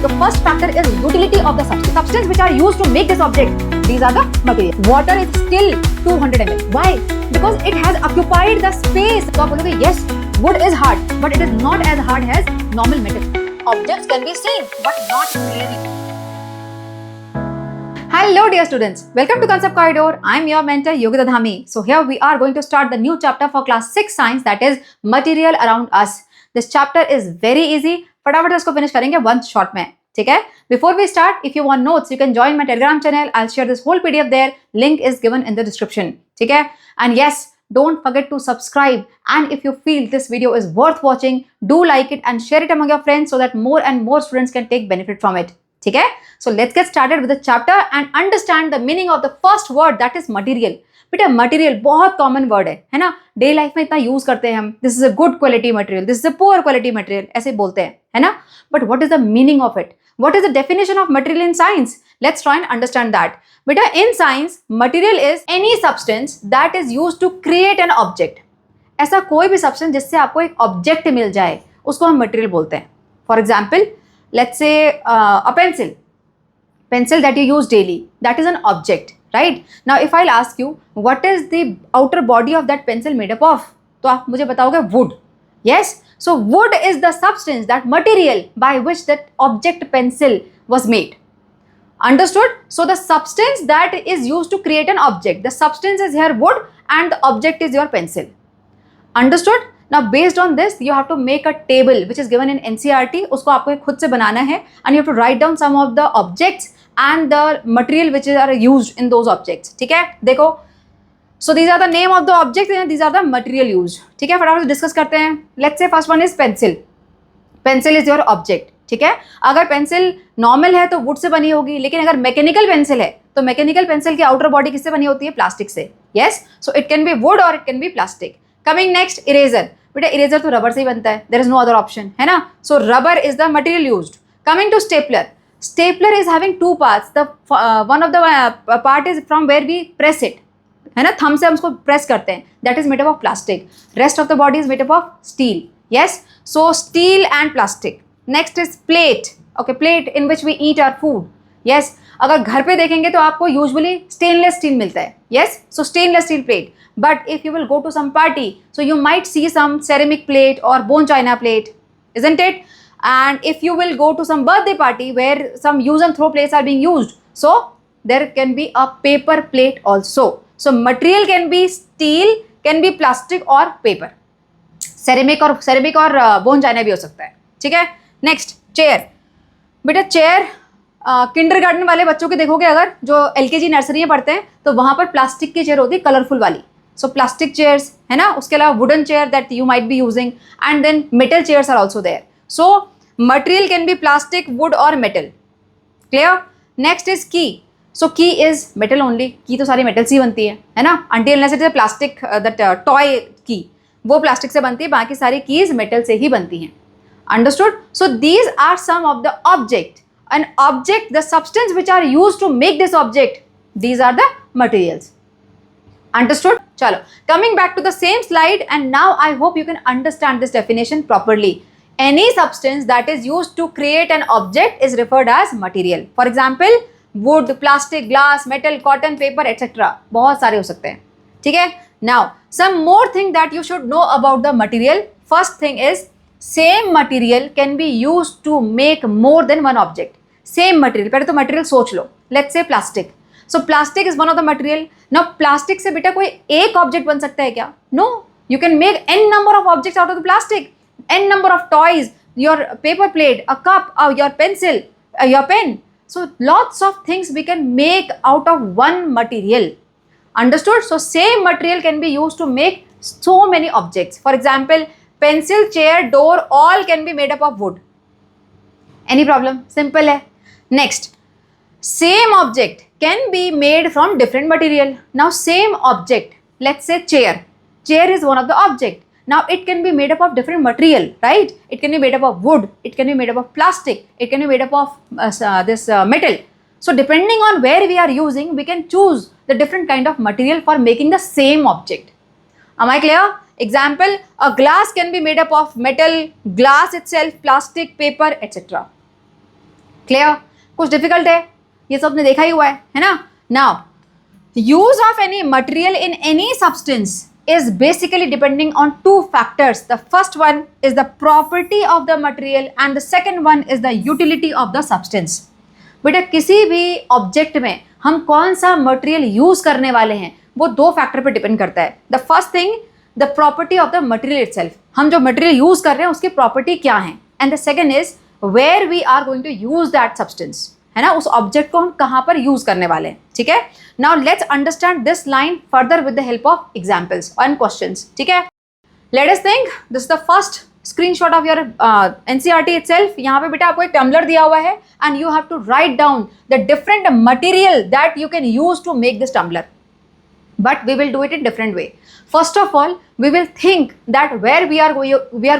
The first factor is utility of the substance. Substance which are used to make this object. These are the material. Water is still 200 ml. Why? Because it has occupied the space. तो आप बोलोगे yes, wood is hard, but it is not as hard as normal metal. Objects can be seen, but not clearly. Hello dear students, welcome to Concept Corridor. I'm your mentor Yogita Dhami. So here we are going to start the new chapter for class 6 science, that is material around us. This chapter is very easy. फटाफट इसको finish करेंगे one shot में, ठीक है? Before we start, if you want notes, you can join my Telegram channel. I'll share this whole PDF there. Link is given in the description, ठीक है? And yes, don't forget to subscribe. And if you feel this video is worth watching, do like it and share it among your friends so that more and more students can take benefit from it. ठीक है? So let's get started with the chapter and understand the meaning of the first word, that is material. बेटा material बहुत common word है ना? Day life में इतना use करते हैं हम. This is a good quality material, this is a poor quality material, ऐसे बोलते हैं, है ना? But what is the meaning of it? What is the definition of material in science? Let's try and understand that. बेटा in science material is any substance that is used to create an object. ऐसा कोई भी substance जिससे आपको एक object मिल जाए उसको हम मटेरियल बोलते हैं. For example, let's say a pencil that you use daily, that is an object, right? Now if I'll ask you what is the outer body of that pencil made up of, तो आप मुझे बताओगे wood. Yes, so wood is the substance, that material by which that object pencil was made. Understood? So the substance that is used to create an object, the substance is here wood and the object is your pencil. Understood? Now based on this you have to make a table which is given in NCERT. उसको आपको खुद से बनाना है and you have to write down some of the objects and the material which are used in those objects. ठीक है? देखो, so these are the name of the objects and these are the material used. ठीक है? फटाफट से discuss करते हैं. Let's say first one is pencil. Pencil is your object. ठीक है? अगर पेंसिल नॉर्मल है तो वुड से बनी होगी, लेकिन अगर मैकेनिकल पेंसिल है तो मैकेनिकल पेंसिल की आउटर बॉडी किससे बनी होती है? प्लास्टिक से. Yes, so it can be wood or it can be plastic. Coming next, eraser. बेटा इरेजर तो रबर से ही बनता है, there is no other option, है ना? So rubber is the material used. Coming to stapler. Stapler is having two parts. The one of the part is from where we press it, है ना? Thumb से हम उसको press करते हैं. That is made up of plastic. Rest of the body is made up of steel. Yes, so steel and plastic. Next is plate. Okay, plate in which we eat our food. Yes, अगर घर पे देखेंगे तो आपको usually stainless steel मिलता है. Yes, so stainless steel plate. But if you will go to some party, so you might see some ceramic plate or bone china plate, isn't it? And if you will go to some birthday party where some use and throw plates are being used, so there can be a paper plate also. So material can be steel, can be plastic or paper. ceramic और bone china भी हो सकता है. ठीक है? Next, chair. बेटा chair kindergarten वाले बच्चों के देखोगे, अगर जो LKG नर्सरी में पढ़ते हैं तो वहाँ पर प्लास्टिक की चेयर होती है, कलरफुल वाली. सो प्लास्टिक चेयर्स, है ना? उसके अलावा wooden chair that you might be using, and then metal chairs are also there. So material can be plastic, wood or metal. Clear? Next is key. So key is metal only. Key तो सारी metal से ही बनती है ना? Until unless it is a plastic, that toy key, वो plastic से बनती है, बाकी सारी keys metal से ही बनती हैं. Understood? So these are some of the object. An object, the substance which are used to make this object, these are the materials. Understood? चलो, coming back to the same slide, and now I hope you can understand this definition properly. Any substance that is used to create an object is referred as material. For example, wood, plastic, glass, metal, cotton, paper, etc. बहुत सारे हो सकते हैं. ठीक है? Now, some more thing that you should know about the material. First thing is, same material can be used to make more than one object. Same material. पहले तो material सोच लो. Let's say plastic. So plastic is one of the material. Now plastic से बेटा कोई एक object बन सकता है क्या? No. You can make n number of objects out of the plastic. N number of toys, your paper plate, a cup, your pencil, your pen. So lots of things we can make out of one material. Understood? So same material can be used to make so many objects. For example, pencil, chair, door, all can be made up of wood. Any problem? Simple है. Next, same object can be made from different material. Now same object, let's say chair. Chair is one of the object. Now it can be made up of different material, right? It can be made up of wood, it can be made up of plastic, it can be made up of this metal. So depending on where we are using, we can choose the different kind of material for making the same object. Am I clear? Example, a glass can be made up of metal, glass itself, plastic, paper, etc. Clear? कुछ difficult है? ये सब ने देखा ही हुआ है ना? Now use of any material in any substance is basically depending on two factors. The first one is the property of the material and the second one is the utility of the substance. बेटा किसी भी object में हम कौन सा material use करने वाले हैं वो दो फैक्टर पर डिपेंड करता है. The first thing the property of the material itself, हम जो मटेरियल यूज कर रहे हैं उसकी प्रॉपर्टी क्या है, and the second is where we are going to use that substance, है ना, उस ऑब्जेक्ट को हम कहाँ पर यूज करने वाले हैं. ठीक है, now let's understand this line further with the help of examples and questions. ठीक है, let us think. This is the first screenshot of your NCERT itself. यहाँ पे बेटा आपको एक टम्बलर दिया हुआ है and you have to write down the different material that you can use to make this tumbler. But we will do it in different way. First of all, we will think that where we are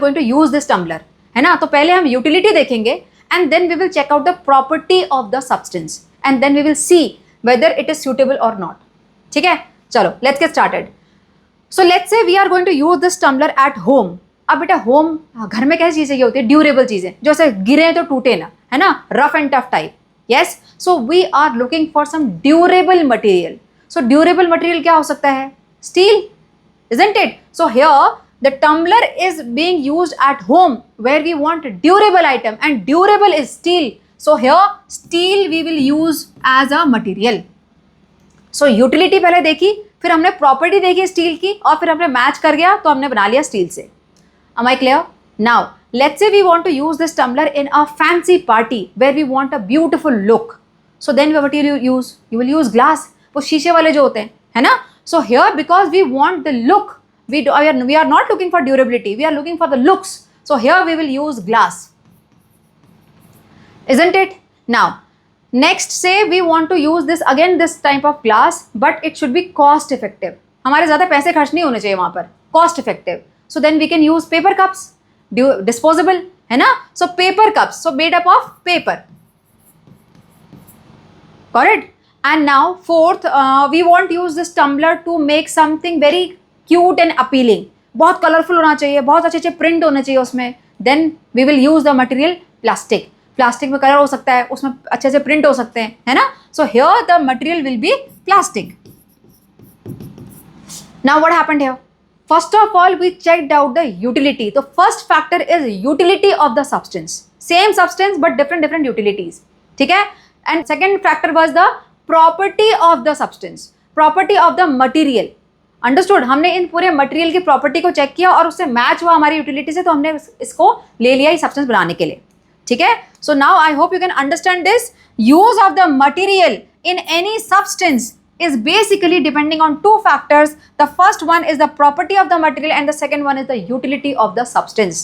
going to use this tumbler, है ना. तो पहले हम utility देखेंगे and then we will check out the property of the substance and then we will see whether it is suitable or not. ठीक है, चलो let's get started. So let's say we are going to use this tumbler at home. अब बेटा home, घर में कैसी चीज़ें होती है, ड्यूरेबल चीज़ें जो ऐसे गिरे तो टूटे ना, है ना, rough and tough type. Yes, so we are looking for some durable material. So durable material क्या हो सकता है? Steel, isn't it? So here the tumbler is being used at home where we want a durable item and durable is steel. So here steel we will use as a material. So utility पहले देखी, फिर हमने property देखी steel की और फिर हमने match कर गया तो हमने बना लिया steel से. Am I clear? Now let's say we want to use this tumbler in a fancy party where we want a beautiful look. So then what will you use? You will use glass. वो शीशे वाले जो होते हैं, है ना. So here because we want the look, we are not looking for durability, we are looking for the looks. So here we will use glass, isn't it. Now next say we want to use this again this type of glass but it should be cost effective. हमारे ज़्यादा पैसे खर्च नहीं होने चाहिए वहाँ पर, cost effective. So then we can use paper cups, disposable, है ना. So paper cups, so made up of paper. Correct. And now fourth, we want to use this tumbler to make something very cute and appealing. बहुत colourful होना चाहिए, बहुत अच्छे अच्छे print होने चाहिए उसमें. Then we will use the material plastic. Plastic में कलर हो सकता है, उसमें अच्छे अच्छे प्रिंट हो सकते हैं, है ना. So here the material will be plastic. Now what happened here? First of all, we checked out the utility. The first factor is utility of the substance. Same substance but different utilities. ठीक है. And second factor was the property of the substance, property of the material. Understood. हमने इन पूरे material की property को check किया और उससे match हुआ हमारी यूटिलिटी से, तो हमने इसको ले लिया ये सब्सटेंस बनाने के लिए. ठीक है. So now I hope you can understand this. Use of the material in any substance is basically depending on two factors. The first one is the property of the material and the second one is the utility of the substance.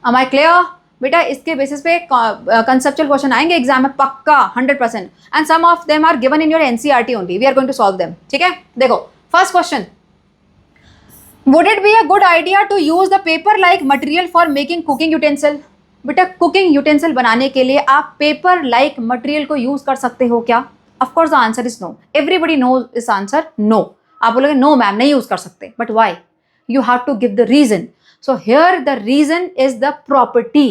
Am I clear? बेटा इसके basis पे conceptual question आएंगे exam में पक्का 100%, and some of them are given in your NCERT only. We are going to solve them. ठीक है, देखो first question. Would it be a good idea to use the paper like material for making cooking utensil? बेटा cooking utensil बनाने के लिए आप paper like material को use कर सकते हो क्या? Of course the answer is no. Everybody knows this answer, no. आप बोलोगे नो मैम नहीं यूज कर सकते, but why? You have to give the reason. So here the reason is the property.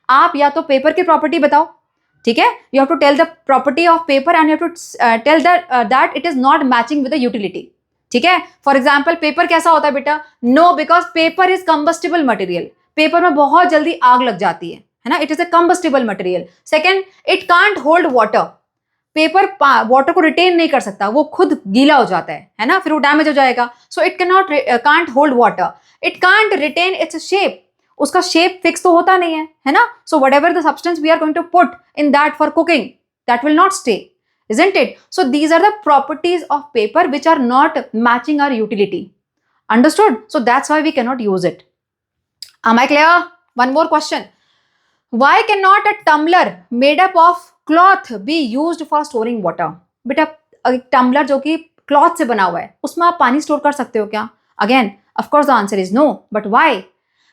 आप या तो पेपर की प्रॉपर्टी बताओ, ठीक है. You have to tell the property of paper and you have to tell that it is not matching with the utility. ठीक है. For example paper कैसा होता है बेटा? No, because paper is combustible material. Paper में बहुत जल्दी आग लग जाती है ना. It is a combustible material. Second, it can't hold water. Paper water को रिटेन नहीं कर सकता, वो खुद गीला हो जाता है ना, फिर वो डैमेज हो जाएगा. So it can't hold water. It can't retain its shape. उसका शेप फिक्स तो होता नहीं है ना. So whatever the substance we are going to put in that for cooking, that will not stay, isn't it. So these are the properties of paper which are not matching our utility. Understood. So that's why we can not use it. Am I clear? One more question. Why cannot a tumbler made up of cloth be used for storing water? बेटा एक tumbler जो कि cloth से बना हुआ है उसमें आप पानी स्टोर कर सकते हो क्या? Again of course the answer is no, but why?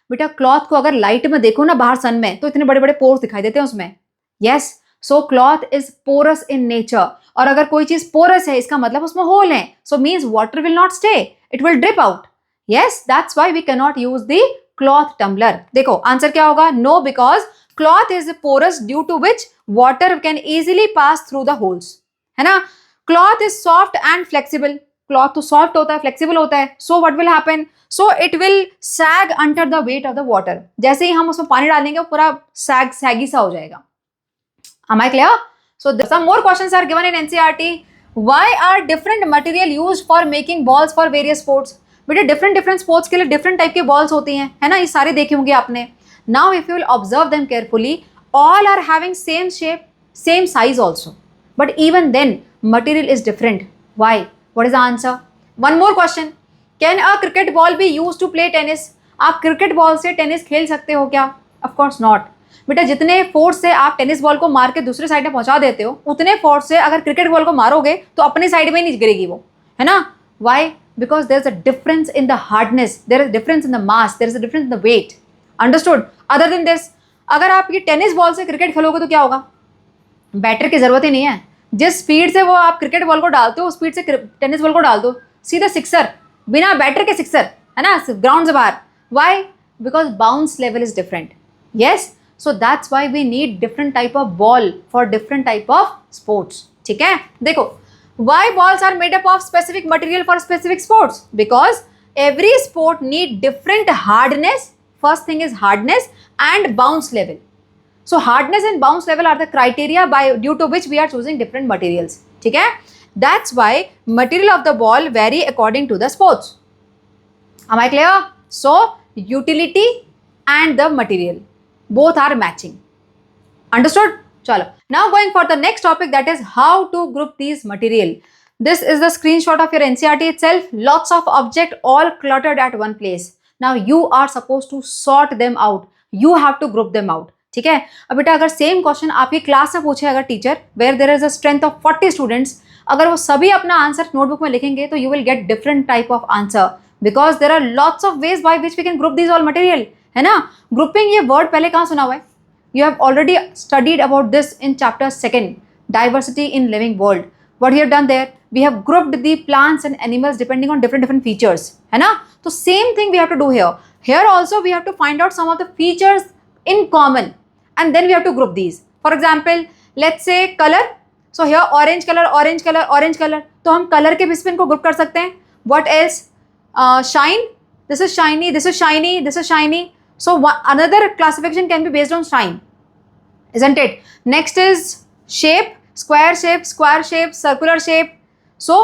बेटा क्लॉथ को अगर लाइट में देखो ना बाहर सन में तो इतने बड़े बड़े पोर्स दिखाई देते हैं उसमें. Yes, so cloth is porous in nature. और अगर कोई चीज पोरस है इसका मतलब उसमें होल है. So means water will not stay, it will drip out. Yes, that's why we can not use the cloth tumbler. देखो आंसर क्या होगा? No, because cloth is porous due to which water can easily pass through the holes, है ना. Cloth is soft and flexible. Cloth तो soft होता है, flexible होता है. So what will happen, so it will sag under the weight of the water. जैसे ही हम उसमें पानी डालेंगे वो पूरा सैगी सा हो जाएगा. Am I clear? So some more questions are given in NCERT. Why are different material used for making balls for various sports? बेटे different sports के लिए different type के balls होती हैं, है ना. ये सारे देखे होंगे आपने. Now if you will observe them carefully, all are having same shape, same size also. But even then, material is different. Why? What is the answer? One more question. Can a cricket ball be used to play tennis? आप cricket ball से tennis खेल सकते हो क्या? Of course not. बेटा जितने force से आप टेनिस बॉल को मार के दूसरे साइड में पहुंचा देते हो, उतने फोर्स से अगर क्रिकेट बॉल को मारोगे तो अपने साइड में नहीं गिरेगी वो, है ना. Why? Because there is a difference in the hardness, there is difference in the mass, there is a difference in the weight. Understood? Other than this, अगर आप ये टेनिस बॉल से क्रिकेट खेलोगे तो क्या होगा? बैटर की जरूरत ही नहीं है. जिस स्पीड से वो आप क्रिकेट बॉल को डालते हो उस स्पीड से टेनिस बॉल को डाल दो, सीधा सिक्सर, बिना बैटर के सिक्सर, है ना, ग्राउंड से बाहर. Why? Because bounce level is different. Yes, so that's why we need different type of ball for different type of sports. ठीक है, देखो, why balls are made up of specific material for specific sports? Because every sport need different hardness. First thing is hardness and bounce level. So hardness and bounce level are the criteria by due to which we are choosing different materials. ठीक है, that's why material of the ball vary according to the sports. Am I clear? So utility and the material both are matching. Understood? Chalo. Now going for the next topic, that is how to group these material. This is the screenshot of your NCERT itself. Lots of object all cluttered at one place. Now you are supposed to sort them out. You have to group them out. ठीक है. अब बेटा अगर same question आपकी class में पूछे अगर teacher, where there is a strength of 40 students, अगर वो सभी अपना आंसर नोटबुक में लिखेंगे तो you will get different type of answer, because there are lots of ways by which we can group these all material, है ना. Grouping, ये वर्ड पहले कहाँ सुना हुआ है? You have already studied about this in chapter 2, diversity in living world. What you have done there? We have grouped the plants and animals depending on different features, है ना. तो same thing we have to do here. Here also we have to find out some of the features in common and then we have to group these. For example, let's say color. So here orange color, orange color, orange color. तो हम color के basis पे इनको group कर सकते हैं. What else? Shine. This is shiny. This is shiny. This is shiny. So another classification can be based on shine, isn't it? Next is shape. Square shape, square shape, circular shape. So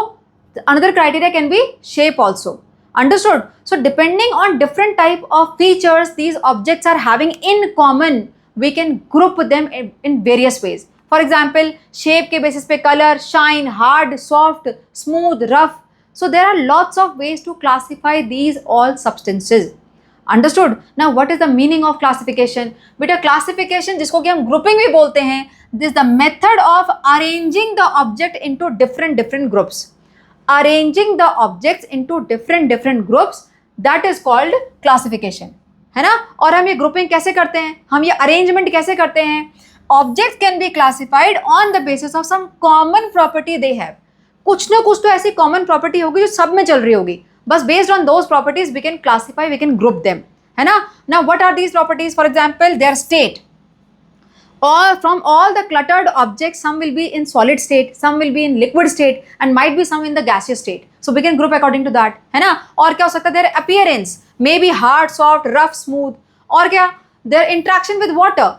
another criteria can be shape also. Understood? So depending on different type of features these objects are having in common, we can group them in various ways. For example, shape के basis पे color, shine, hard, soft, smooth, rough. So there are lots of ways to classify these all substances. Understood? Now what is the meaning of classification? बेटा classification जिसको कि हम grouping भी बोलते हैं, this is the method of arranging the object into different groups. Arranging the objects into different groups, that is called classification, है ना. और हम ये grouping कैसे करते हैं, हम ये arrangement कैसे करते हैं? Objects can be classified on the basis of some common property they have. कुछ ना कुछ तो ऐसी common property होगी जो सब में चल रही होगी, बस based on those properties we can classify, we can group them, है ना. Now what are these properties? For example, their state. Or from all the cluttered objects, some will be in solid state, some will be in liquid state, and might be some in the gaseous state. So we can group according to that, है ना. और क्या हो सकता है? Their appearance may be hard, soft, rough, smooth. और क्या? Their interaction with water,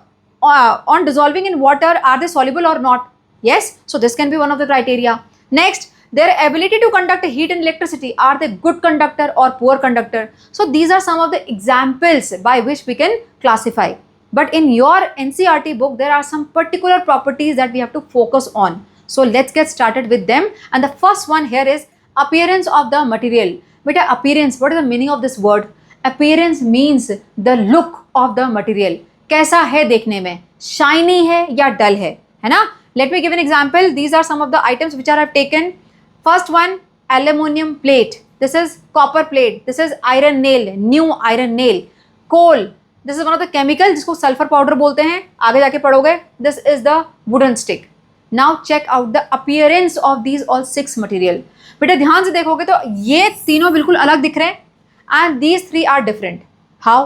on dissolving in water, are they soluble or not? Yes. So this can be one of the criteria. Next, their ability to conduct heat and electricity. Are they good conductor or poor conductor? So these are some of the examples by which we can classify. But in your NCERT book, there are some particular properties that we have to focus on. So let's get started with them. And the first one here is appearance of the material. Beta, appearance, what is the meaning of this word? Appearance means the look of the material. कैसा है देखने में? Shiny है या dull है ना? Let me give an example. These are some of the items which I have taken. First one, aluminum plate. This is copper plate. This is iron nail, new iron nail. Coal. This is one of the chemical जिसको sulphur powder बोलते हैं, आगे जाके पढ़ोगे. This is the wooden stick. Now check out the appearance of these all 6 material. बेटा ध्यान से देखोगे तो ये तीनों बिल्कुल अलग दिख रहे हैं, and these 3 are different. How?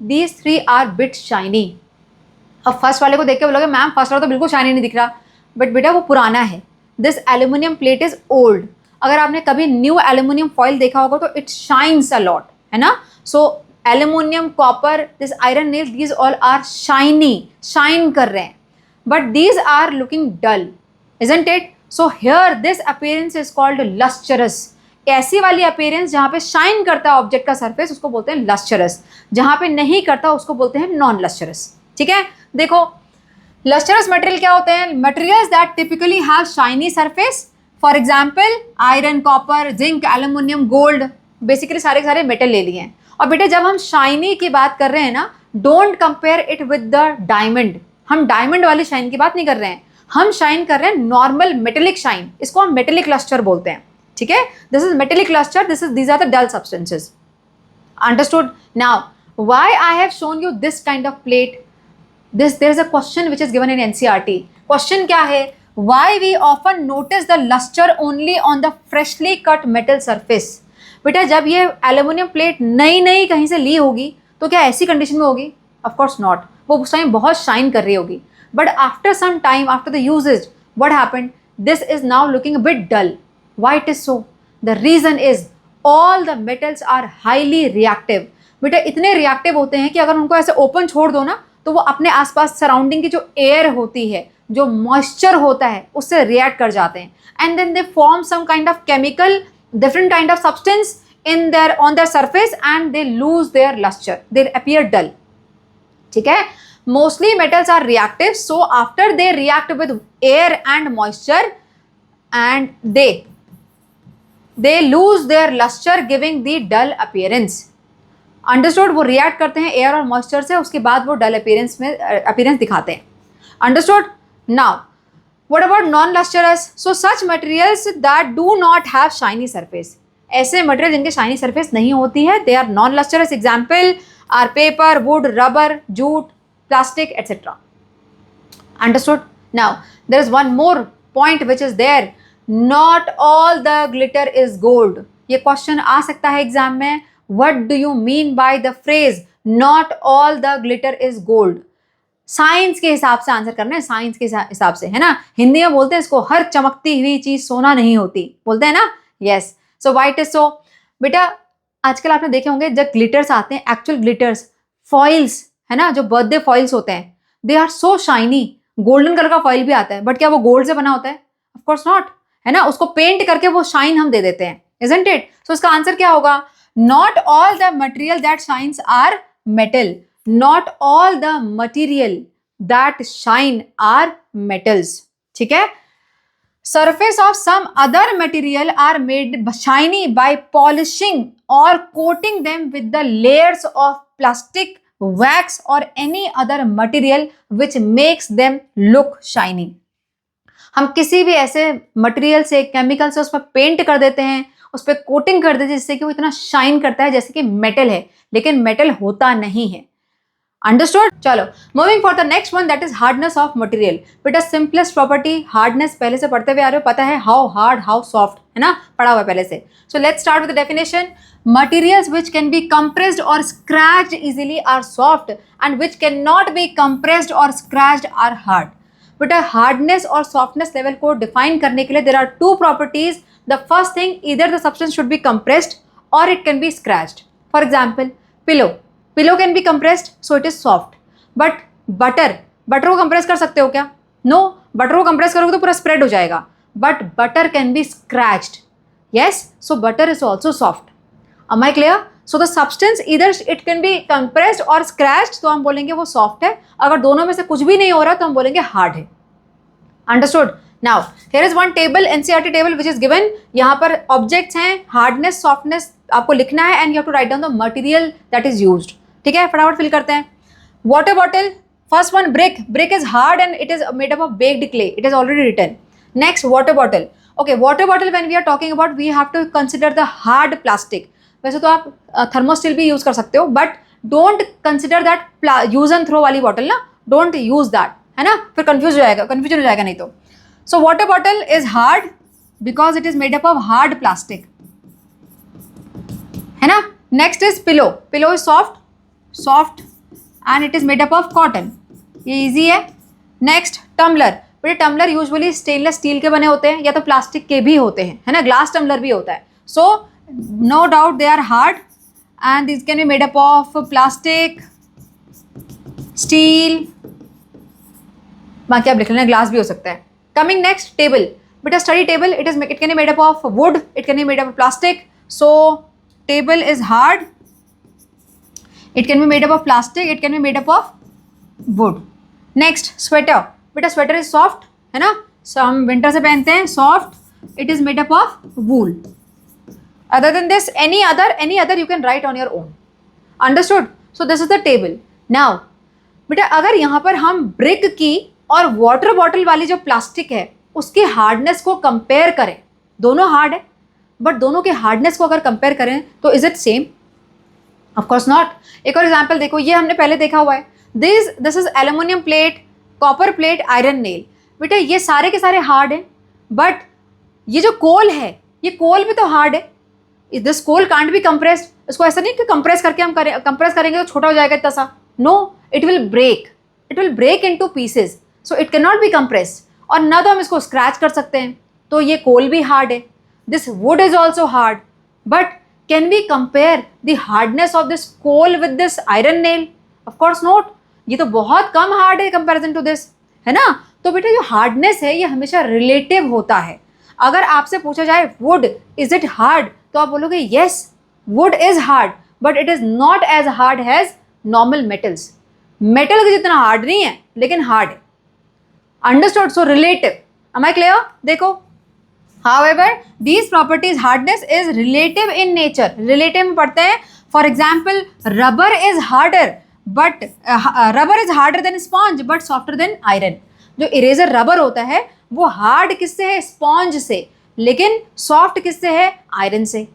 These 3 are bit shiny. अब फर्स्ट वाले को देख के बोलोगे मैम फर्स्ट वाला तो बिल्कुल शाइनी नहीं दिख रहा, बट बेटा वो पुराना है। This aluminium plate is old. अगर आपने कभी न्यू एल्यूमिनियम फॉइल देखा होगा तो इट शाइन्स अ लॉट, है ना। So aluminium, copper, this iron nail, these all are shiny, shine कर रहे हैं, but these are looking dull, isn't it. So here this appearance is called lustrous. ऐसी वाली अपीयरेंस जहाँ पे शाइन करता है ऑब्जेक्ट का सरफेस उसको बोलते हैं लस्चरस, जहाँ पे नहीं करता उसको बोलते हैं नॉन लस्चरस। ठीक है, देखो लस्चरस मटेरियल क्या होते हैं? Materials that typically have shiny surface, for example iron, copper, zinc, aluminium, gold, basically सारे सारे मेटल ले लिए हैं। और बेटे जब हम शाइनी की बात कर रहे हैं ना, don't compare it with the diamond. हम डायमंड वाली शाइन की बात नहीं कर रहे हैं, हम शाइन कर रहे हैं नॉर्मल मेटेलिक शाइन, इसको हम मेटेलिक लस्टर बोलते हैं। ठीक है, this is metallic lustre, these are the dull substances. Understood? Now why I have shown you this kind of plate? There is a question which is given in NCERT. Question क्या है? Why we often notice the lustre only on the freshly cut metal surface. बेटा जब ये aluminium plate नई नई कहीं से ली होगी तो क्या ऐसी कंडीशन में होगी? ऑफ कोर्स नॉट, वो उस टाइम बहुत शाइन कर रही होगी, but after some time, after the usages, what happened? This is now looking a bit dull. Why it is so? The reason is all the metals are highly reactive. बेटा इतने reactive होते हैं कि अगर उनको ऐसे ओपन छोड़ दो ना तो वो अपने आसपास सराउंडिंग की जो एयर होती है, जो मॉइस्चर होता है, उससे रिएक्ट कर जाते हैं, and then they form some kind of chemical, different kind of substance on their surface, and they lose their luster, they appear dull. ठीक है, mostly metals are reactive, so after they react with air and moisture and they lose their luster, giving the dull appearance. Understood? वो react करते हैं air और moisture से, उसके बाद वो dull appearance दिखाते हैं। Understood? Now what about non-lustrous? So such materials that do not have shiny surface. ऐसे मटेरियल जिनके शाइनी सरफेस नहीं होती है, they are non-lustrous. Example are paper, wood, rubber, jute, plastic, etc. Understood? Now there is one more point which is there. Not all the glitter is gold. ये question आ सकता है exam में. What do you mean by the phrase not all the glitter is gold? Science के हिसाब से answer करना है, science के हिसाब से, है ना। हिंदी में बोलते हैं इसको हर चमकती हुई चीज सोना नहीं होती, बोलते हैं ना। Yes, so why it is सो? बेटा आजकल आपने देखे होंगे जब ग्लिटर्स आते हैं, एक्चुअल ग्लिटर्स, फॉइल्स, है ना, जो बर्थडे फॉइल्स होते हैं, they are so shiny. Golden colour का फॉइल भी आता है, बट क्या वो गोल्ड से बना होता है? ऑफ कोर्स नॉट, है ना। उसको पेंट करके वो शाइन हम दे देते हैं, इजंट इट? सो इसका आंसर क्या होगा? Not all the material that shines are metal. Not all the material that shine are metals. ठीक है, surface of some other material are made shiny by polishing or coating them with the layers of plastic, wax or any other material which makes them look shiny. हम किसी भी ऐसे material से, chemical से उस पर पेंट कर देते हैं, उस पर कोटिंग कर देते हैं जिससे कि वो इतना शाइन करता है जैसे कि मेटल है, लेकिन मेटल होता नहीं है। अंडरस्टूड? चलो moving for the next one, that is hardness of material. बेटा सिंपलेस्ट प्रॉपर्टी हार्डनेस पहले से पढ़ते हुए आ रहे हो, पता है हाउ हार्ड हाउ सॉफ्ट, है ना, पढ़ा हुआ है पहले से। So let's start with the definition. Materials which can be compressed or scratched easily are soft and which can not be compressed or scratched are hard. बेटा हार्डनेस और softness level को डिफाइन करने के लिए there are two properties. The first thing, either the substance should be compressed or it can be scratched. For example pillow can be compressed so it is soft, but butter को compress कर सकते हो क्या? No, butter को compress करोगे तो पूरा spread हो जाएगा, but butter can be scratched. Yes, so butter is also soft. Am I clear? So the substance either it can be compressed or scratched, तो हम बोलेंगे वो सॉफ्ट है. अगर दोनों में से कुछ भी नहीं हो रहा तो हम बोलेंगे हार्ड है. Understood? Now here is one table, NCERT table which is given. यहाँ पर ऑब्जेक्ट्स हैं, हार्डनेस सॉफ्टनेस आपको लिखना है, and you have to write down the material that is used. ठीक है, फटाफट फिल करते हैं. Water bottle, first one brick is hard and it is made up of baked clay. It is already written. Next, water bottle. Okay, water bottle when we are talking about, we have to consider the hard plastic. वैसे तो आप थर्मोस्टिल भी use कर सकते हो, but don't consider that use and throw वाली bottle ना, don't use that, है ना, फिर कंफ्यूजन हो जाएगा नहीं तो. So water bottle is hard because it is made up of hard plastic, है ना. Next is pillow is soft and it is made up of cotton. ये इजी है। नेक्स्ट टम्बलर, बेटे टम्बलर यूजुअली स्टेनलेस स्टील के बने होते हैं या तो प्लास्टिक के भी होते हैं, है ना, ग्लास टम्बलर भी होता है। So no doubt they are hard and this can be made up of plastic, steel, बाकी आप लिख लेना ग्लास भी हो सकता है। कमिंग नेक्स्ट टेबल, बेटा study table, it can be made up of wood, it can be made up of plastic, so table is hard, it can be made up of plastic, it can be made up of wood. Next sweater, बेटा sweater is soft, है ना, so हम winter से पहनते हैं, soft, it is made up of wool. Other than this, any other you can write on your own. Understood? So this is the table. Now बेटा अगर यहाँ पर हम brick की और water bottle वाली जो plastic है उसकी hardness को compare करें, दोनों hard है, but दोनों के hardness को अगर compare करें तो is it same? Of course not. एक और एग्जाम्पल देखो, ये हमने पहले देखा हुआ है, this is aluminium plate, copper plate, iron nail. बेटा ये सारे के सारे हार्ड हैं, बट ये जो कोल है ये कोल भी तो हार्ड है। This coal can't be compressed, इसको ऐसा नहीं कि कंप्रेस करके हम कंप्रेस करेंगे तो छोटा हो जाएगा इतना सा, no, it will break into pieces, so it can not be compressed. और ना तो हम इसको स्क्रैच कर सकते हैं, तो ये कोल भी हार्ड है। This would is also hard, but can we compare the hardness of this coal with this iron nail? Of course not. ये तो बहुत कम हार्ड है कंपैरिजन टू दिस, है ना। तो बेटा जो हार्डनेस है ये हमेशा रिलेटिव होता है। अगर आपसे पूछा जाए वुड इज इट हार्ड, तो आप बोलोगे yes wood is hard, but it is not as hard as normal metals. Metal के जितना हार्ड नहीं है लेकिन हार्ड है। Understood? So relative. Am I clear? देखो, however these properties hardness is relative in nature, relative में पढ़ते हैं। for example rubber is harder but rubber is harder than sponge but softer than iron। जो eraser rubber होता है वो hard किससे है? स्पॉन्ज से, लेकिन सॉफ्ट किससे है? आयरन से।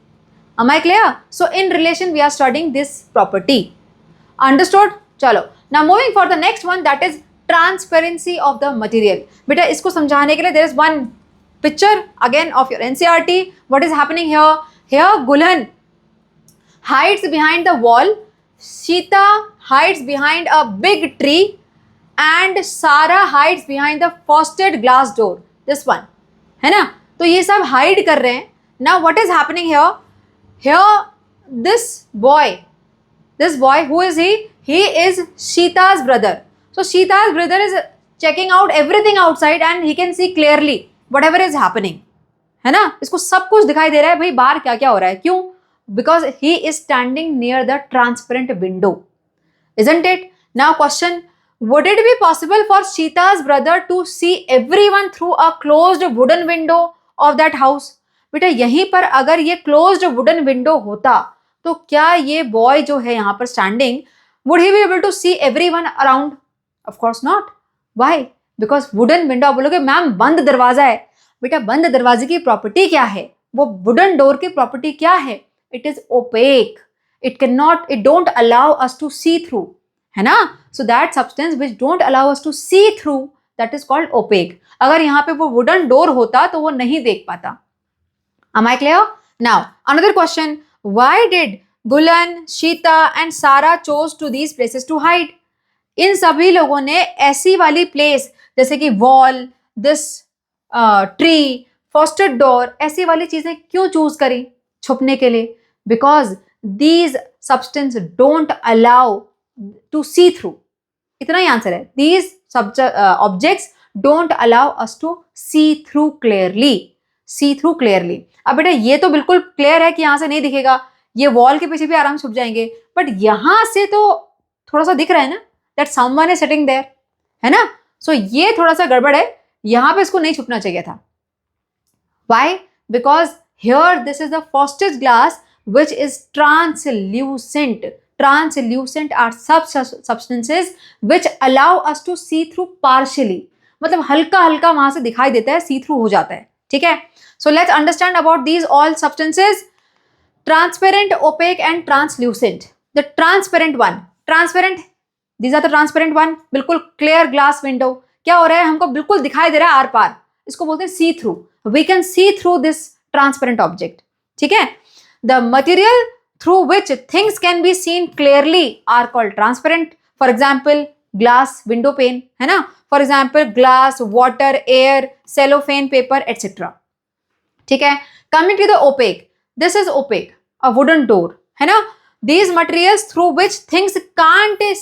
am I clear? so in relation we are studying this property. understood? चलो, now moving for the next one, that is transparency of the material। बेटा इसको समझाने के लिए there is one picture again of your NCERT. What is happening here? Here Gulhan hides behind the wall, Sheeta hides behind a big tree, and Sarah hides behind the frosted glass door. This one, है ना। तो ये सब hide कर रहे हैं। Now what is happening here? Here this boy, who is he? He is Sheeta's brother. So Sheeta's brother is checking out everything outside and he can see clearly whatever is happening, है ना। इसको सब कुछ दिखाई दे रहा है भाई बाहर क्या क्या हो रहा है। क्यों? because he is standing near the transparent window, isn't it? now question, would it be possible for Sheeta's brother to see everyone through a closed wooden window of that house? बेटा यहीं पर अगर ये closed wooden window होता तो क्या ये boy जो है यहाँ पर standing, would he be able to see everyone around? of course not. why? Because wooden window. आप बोलोगे मैम बंद दरवाजा है, बेटा बंद दरवाजे की प्रॉपर्टी क्या है? वो वुडन डोर की प्रॉपर्टी क्या है? It is opaque, it don't allow us to see through, है ना। So that substance which don't allow us to see through, that is called opaque. अगर यहाँ पे वो वुडन डोर होता तो वो नहीं देख पाता। Am I clear? Now another question, why did Gulan, Sheeta and Sarah chose to these places to hide? इन सभी लोगों ने ऐसी वाली प्लेस जैसे कि wall, this tree, frosted door, ऐसी वाली चीजें क्यों चूज करी छुपने के लिए? Because these substance don't allow to see through. इतना ही आंसर है। These objects don't allow us to see through clearly. अब बेटा ये तो बिल्कुल क्लियर है कि यहाँ से नहीं दिखेगा, ये वॉल के पीछे भी आराम से छुप जाएंगे, बट यहाँ से तो थोड़ा सा दिख रहा है ना, that someone is sitting there, है ना। सो ये थोड़ा सा गड़बड़ है, यहाँ पे इसको नहीं छुपना चाहिए था। Why? Because here this is the frosted glass which is translucent. Translucent are substances which allow us to see through partially. मतलब हल्का हल्का वहां से दिखाई देता है, see through हो जाता है, ठीक है। So let's understand about these all substances: transparent, opaque and translucent. The transparent one, transparent, these are the transparent one. बिल्कुल clear glass window. क्या हो रहा है? हमको बिल्कुल दिखाई दे रहा है आर पार, इसको बोलते हैं see through. We can see through this transparent object, ठीक है। The material through which things can be seen clearly are called transparent. For example, glass, window pane, है ना. For example glass, water, air, cellophane paper etcetera. ठीक है. Coming to the opaque, this is opaque, a wooden door, है ना. These materials through which things can't be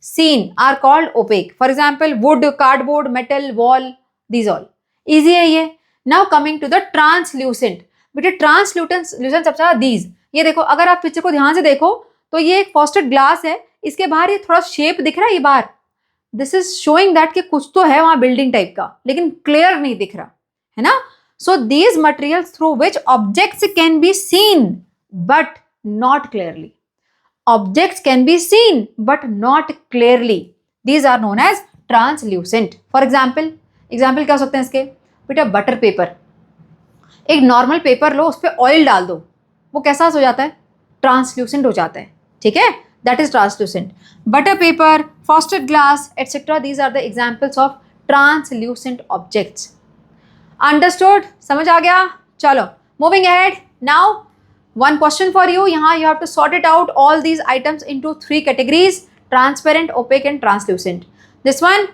seen are called opaque. For example, wood, cardboard, metal, wall, these all. Easy है ये. Now coming to the translucent. बेटे ट्रांसल्यूटेंट सबसे these. ये देखो, अगर आप पिक्चर को ध्यान से देखो तो ये एक फ्रॉस्टेड ग्लास है, इसके बाहर ये थोड़ा शेप दिख रहा है ये बाहर. दिस इज शोइंग दैट कि कुछ तो है वहां बिल्डिंग टाइप का, लेकिन क्लियर नहीं दिख रहा है ना. So these materials through which objects can be seen but not clearly. Objects can be seen but not clearly. These are known as translucent. For example क्या हो सकते हैं इसके? बेटा बटर पेपर. एक नॉर्मल पेपर लो, उस पर ऑयल डाल दो, वो कैसा हो जाता है? ट्रांसल्यूसेंट हो जाता है. ठीक है, that is translucent. Butter paper, frosted glass etcetera, these are the examples of translucent objects. Understood? समझ आ गया? चलो moving ahead. Now one question for you. यहाँ you have to sort it out all these items into 3 categories: transparent, opaque and translucent. This one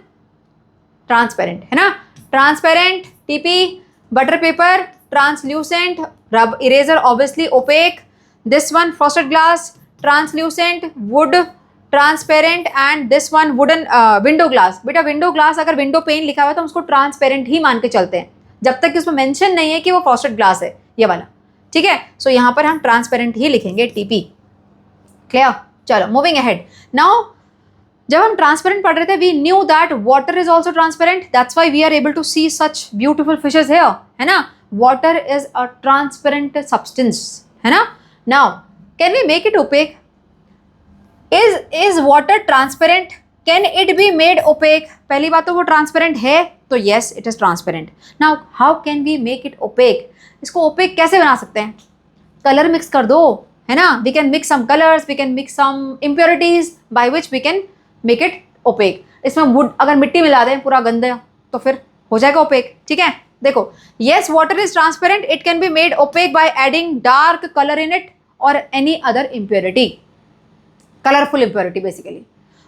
transparent है ना. Transparent TP, butter paper translucent, rub eraser obviously opaque. This one frosted glass translucent, wood transparent, and this one wooden window glass. बेटा window glass अगर window pane लिखा हुआ है तो हम उसको ट्रांसपेरेंट ही मान के चलते हैं, जब तक कि उसमें मेंशन नहीं है कि वो फ्रॉस्टेड ग्लास है ये वाला. ठीक है, सो यहाँ पर हम ट्रांसपेरेंट ही लिखेंगे, टीपी. क्लियर? चलो मूविंग अहेड. नाउ जब हम ट्रांसपेरेंट पढ़ रहे थे, we knew that water is also transparent. That's why we are able to see such beautiful fishes here, है ना. Water is a transparent substance, है ना. Now can we make it opaque? Is water transparent? Can it be made opaque? पहली बात तो वो transparent है, तो yes it is transparent. Now how can we make it opaque? इसको opaque कैसे बना सकते हैं? कलर मिक्स कर दो, है ना. We can mix some colors, we can mix some impurities by which we can make it opaque. इसमें वुड अगर मिट्टी मिला दें पूरा गंदा, तो फिर हो जाएगा opaque. ठीक है, देखो, yes water is transparent, it can be made opaque by adding dark color in it or any other impurity. Colorful impurity basically.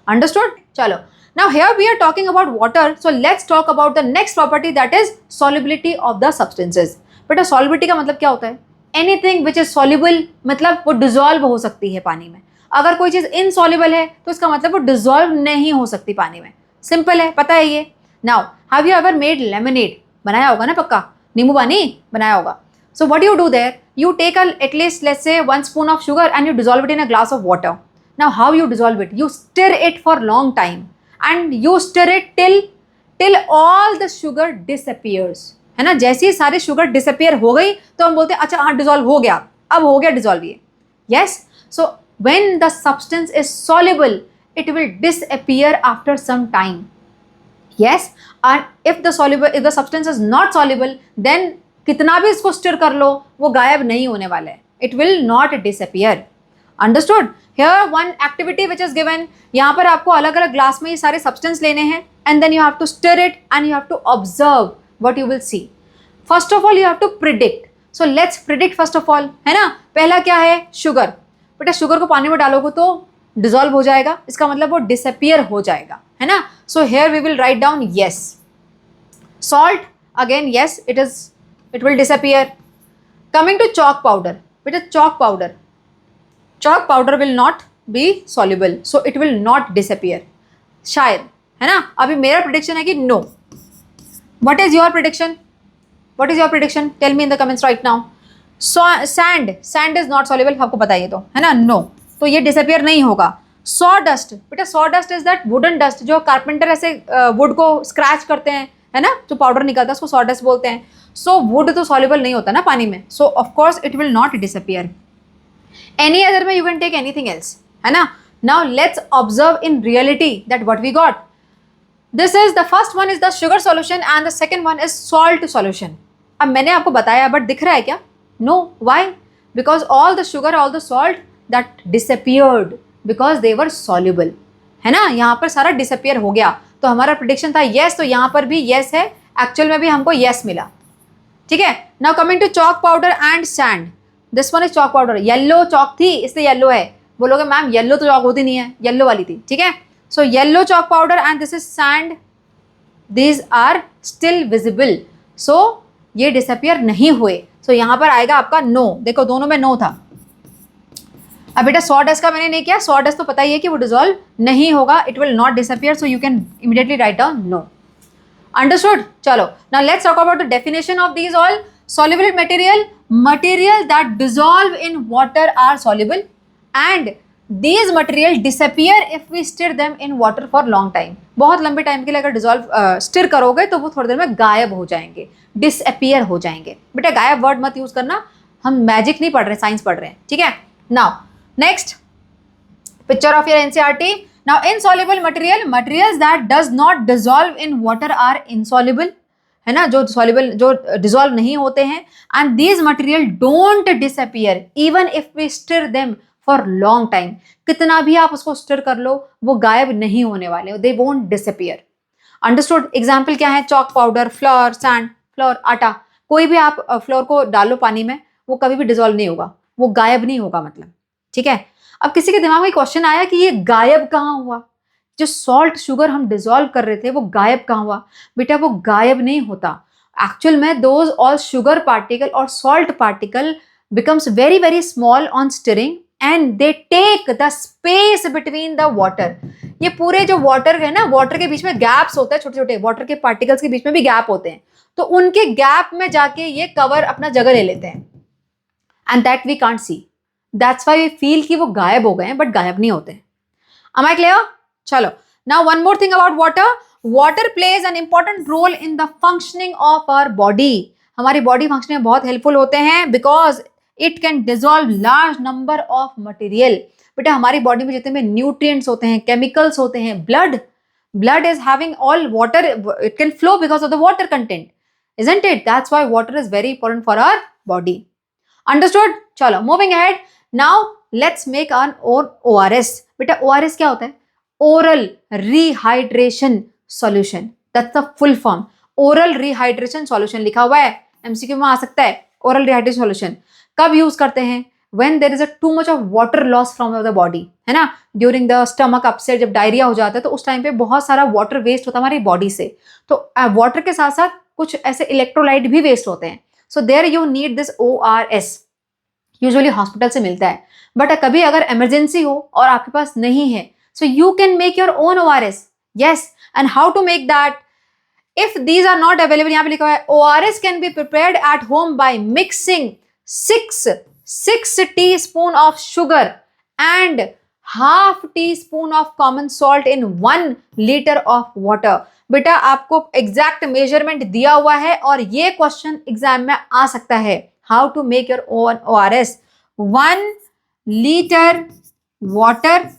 Understood? Chalo. Now here we are talking about water, so let's talk about the next property, that is solubility of the substances. बेटा solubility का मतलब क्या होता है? Anything which is soluble मतलब वो dissolve हो सकती है पानी में. अगर कोई चीज़ insoluble है तो इसका मतलब वो dissolve नहीं हो सकती पानी में. Simple है, पता है ये. Now have you ever made lemonade? बनाया होगा ना पक्का, नींबू पानी बनाया होगा. So what do you do there? You take at least let's say 1 spoon of sugar and you dissolve it in a glass of water. Now how you dissolve it? You stir it for long time and you stir it till all the sugar disappears, है ना. जैसे ही सारी sugar disappear हो गई तो हम बोलते हैं अच्छा हाँ डिजॉल्व हो गया, अब हो गया डिजॉल्व ये. Yes, so when the substance is soluble it will disappear after some time. Yes, and if the substance is not soluble, then कितना भी इसको स्टिर कर लो वो गायब नहीं होने वाला है. It will not disappear. Understood? Here one activity which is given. यहाँ पर आपको अलग अलग ग्लास में ये सारे सब्सटेंस लेने हैं and then you have to stir it and you have to observe what you will see. First of all you have to predict. So let's predict first of all, है ना. पहला क्या है? शुगर. बेटा sugar को पानी में डालोगे तो डिजॉल्व हो जाएगा, इसका मतलब वो डिसअपियर हो जाएगा, है ना. So here we will write down yes. Salt again yes, it will disappear. Coming to chalk powder. बेटा chalk powder will not be soluble, so it will not disappear. शायद, है ना. अभी मेरा प्रेडिक्शन है कि no. What is your prediction? Tell me in the comments right now. So sand is not soluble, आपको पता है तो, है ना. no, तो ये डिसअपियर नहीं होगा. sawdust, बेटा sawdust is that wooden dust जो कारपेंटर ऐसे वुड को स्क्रैच करते हैं, है ना, जो पाउडर निकलता है उसको sawdust बोलते हैं. सो वुड तो सॉल्युबल नहीं होता ना पानी में, so of course it will not disappear. Any other में you can take anything else, है ना. Now let's observe in reality that what we got. This is the first one is the sugar solution and the second one is salt solution. अब मैंने आपको बताया but दिख रहा है क्या? No. Why? Because all the sugar all the salt that disappeared because they were soluble, है ना. यहाँ पर सारा डिसअपियर हो गया, तो हमारा प्रेडिक्शन था येस, तो यहाँ पर भी येस है, एक्चुअल में भी हमको येस मिला. ठीक है. Now coming to chalk powder and sand. This one is chalk powder. Yellow chalk थी इसलिए येलो है, बोलोगे मैम येलो तो चौक होती नहीं है, येलो वाली थी, ठीक है। So yellow chalk powder and this is sand, these are still visible, so ये डिसअपियर नहीं हुए। सो यहाँ पर आएगा आपका नो, देखो दोनों में नो था। अब बेटा सॉ डस्ट का मैंने नहीं किया, सॉ डस्ट तो पता ही है कि वो डिजोल्व नहीं होगा, it will not disappear, so you can immediately write down no. Understood? चलो now let's talk about the definition of these all. soluble material, material that dissolve in water are soluble and these material disappear if we stir them in water for long time। बहुत लंबे time के लिए अगर dissolve stir करोगे तो वो थोड़ी देर में गायब हो जाएंगे, डिसअपियर हो जाएंगे। बेटा गायब वर्ड मत यूज करना, हम मैजिक नहीं पढ़ रहे, साइंस पढ़ रहे हैं, ठीक है। Now next picture of your NCERT. Now insoluble material, materials that does not dissolve in water are insoluble, है ना, जो सॉल्युबल, जो डिसॉल्व नहीं होते हैं। And these material don't disappear even if we stir them for long time, कितना भी आप उसको स्टिर कर लो वो गायब नहीं होने वाले, they won't disappear. Understood? Example क्या है, chalk powder, floor, sand, floor, आटा, कोई भी आप फ्लोर को डालो पानी में, वो कभी भी डिसॉल्व नहीं होगा, वो गायब नहीं होगा मतलब, ठीक है। अब किसी के दिमाग में क्वेश्चन आया कि ये गायब कहाँ हुआ, जो सॉल्ट शुगर हम डिसॉल्व कर रहे थे वो गायब कहाँ हुआ? बेटा वो गायब नहीं होता, एक्चुअल में दोज ऑल शुगर पार्टिकल और salt particle becomes very very small on stirring and they take the space between the water. ये पूरे जो वाटर है ना, वाटर के बीच में गैप्स होते हैं, छोटे छोटे वाटर के पार्टिकल्स के बीच में भी गैप होते हैं, तो उनके गैप में जाके ये कवर अपना जगह ले लेते हैं and that we can't see, that's why we feel कि वो गायब हो गए हैं, बट गायब नहीं होते। Am I clear? चलो now one more thing about water, water plays an important role in the functioning of our body. हमारी बॉडी फंक्शनिंग में बहुत हेल्पफुल होते हैं because it can dissolve large number of material. बेटा हमारी body में जितने भी न्यूट्रिएंट्स होते हैं, केमिकल्स होते हैं, blood is having all water, it can flow because of the water content, isn't it? That's why water is very important for our body. Understood? चलो moving ahead, now let's make an ORS। बेटा ORS क्या होता है? Oral Rehydration Solution, that's the full form, Oral Rehydration Solution लिखा हुआ है, MCQ में आ सकता है। Oral Rehydration Solution कब यूज करते हैं? When there is a too much of water loss from the body, है ना, during the stomach upset, जब डायरिया हो जाता है तो उस टाइम पे बहुत सारा वाटर वेस्ट होता है हमारी बॉडी से, तो वाटर के साथ साथ कुछ ऐसे इलेक्ट्रोलाइट भी वेस्ट होते हैं, so there you need this ORS। Usually hospital से मिलता है, बट कभी अगर इमरजेंसी हो और आपके पास नहीं है, so you can make your own ORS। Yes, and how to make that? If these are not available, यहाँ पे लिखा हुआ है ORS can be prepared at home by mixing 6 teaspoon of sugar and half teaspoon of common salt in 1 liter of water। बेटा आपको exact measurement दिया हुआ है और ये क्वेश्चन एग्जाम में आ सकता है। How to make your own ORS? 1 liter water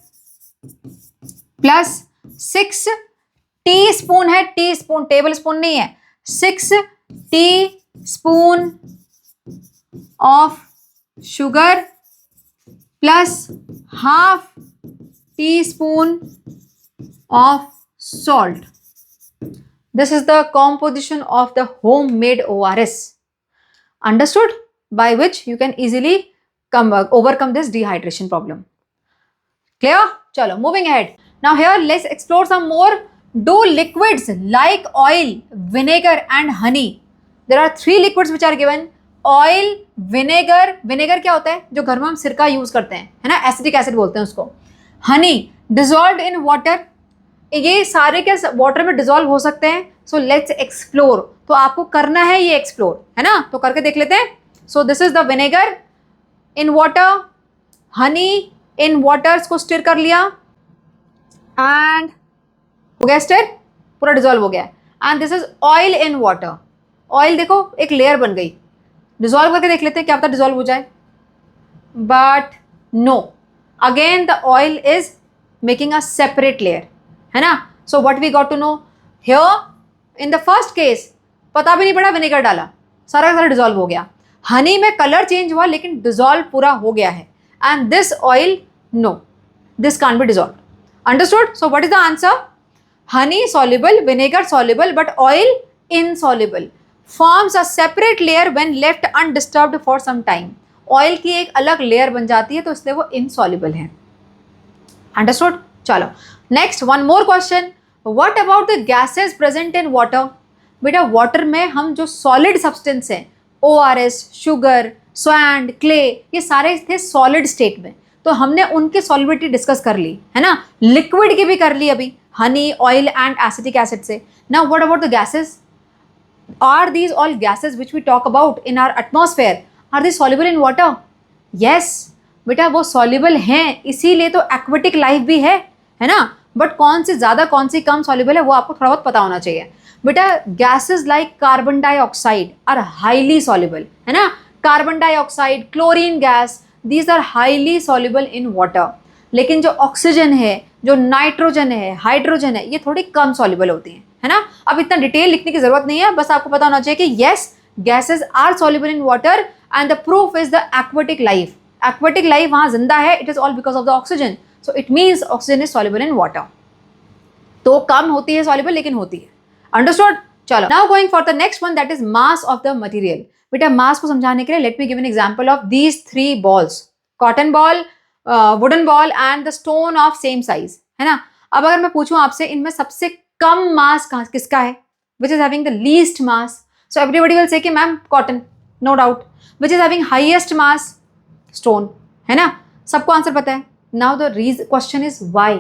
plus 6 teaspoon है, टीस्पून टेबल स्पून नहीं है, 6 teaspoon of sugar plus half teaspoon of salt. This is the composition of the homemade ORS. Understood? By which you can easily overcome this dehydration problem. Clear? Chalo, moving ahead. Now here let's explore some more. Do liquids like oil, vinegar and honey. There are 3 liquids which are given. Oil, vinegar क्या होता है? जो घर में हम सिरका use करते हैं, है ना, एसिटिक एसिड बोलते हैं उसको। हनी डिजॉल्व इन वाटर, ये सारे क्या वाटर में डिजॉल्व हो सकते हैं। सो लेट्स एक्सप्लोर, तो आपको करना है ये एक्सप्लोर, है ना, तो करके देख लेते हैं। सो this is the vinegar in water, Honey in water, को स्टिर कर लिया एंड हो गया स्टिर, पूरा डिजॉल्व हो गया। And this is oil in water, oil देखो एक लेयर बन गई, डिजॉल्व करके देख लेते हैं क्या पता डिजॉल्व हो जाए, but no, again the oil is making a separate layer, है ना। So what we got to know here, in the first case पता भी नहीं पड़ा, विनेगर डाला, सारा का सारा डिजॉल्व हो गया। हनी में कलर चेंज हुआ लेकिन डिजॉल्व पूरा हो गया है। And this oil, no, this can't be dissolve. Understood? So what is the answer? Honey soluble, vinegar soluble, but oil insoluble, forms a separate layer when left undisturbed for some time। Oil की एक अलग layer बन जाती है तो इसलिए वो insoluble है। अंडरस्टूड? चलो next one more question, what about the gases present in water? बेटा वाटर में हम जो सॉलिड सब्सटेंस हैं, ORS, शुगर, सैंड, क्ले, ये सारे थे सॉलिड स्टेट में, तो हमने उनकी सॉलिबिलिटी डिस्कस कर ली है ना, लिक्विड की भी कर ली अभी, honey, oil and acetic acid से. Now what about the gases? Are these all gases which we talk about in our atmosphere, are they soluble in water? Yes बेटा वो soluble हैं, इसीलिए तो aquatic life भी है ना. बट कौन सी ज़्यादा कौन सी कम soluble है वो आपको थोड़ा बहुत पता होना चाहिए. बेटा gases like carbon dioxide are highly soluble, है ना. Carbon dioxide, chlorine gas, these are highly soluble in water. लेकिन जो ऑक्सीजन है, जो नाइट्रोजन है, हाइड्रोजन है, ये थोड़ी कम soluble होती हैं, है ना. अब इतना डिटेल लिखने की जरूरत नहीं है, बस आपको पता होना चाहिए कि yes, gases are soluble in water and the proof is the aquatic life. Aquatic life वहाँ जिंदा है, it is all because of the oxygen. So it means oxygen is soluble in water. तो कम होती है soluble लेकिन होती है. Understood? चलो. Now going for the next one, that is mass of the material. बेटा mass को समझाने के लिए let me give an example of these three balls. Cotton ball, wooden ball and the stone of same size. है ना. अब अगर मैं पूछूं आपसे इनमें सबसे कम मास किसका है, which is having the least mass? So everybody will say कि ma'am cotton, no doubt. Which is having highest mass? Stone, है ना. सबको आंसर पता है. Now the question is why?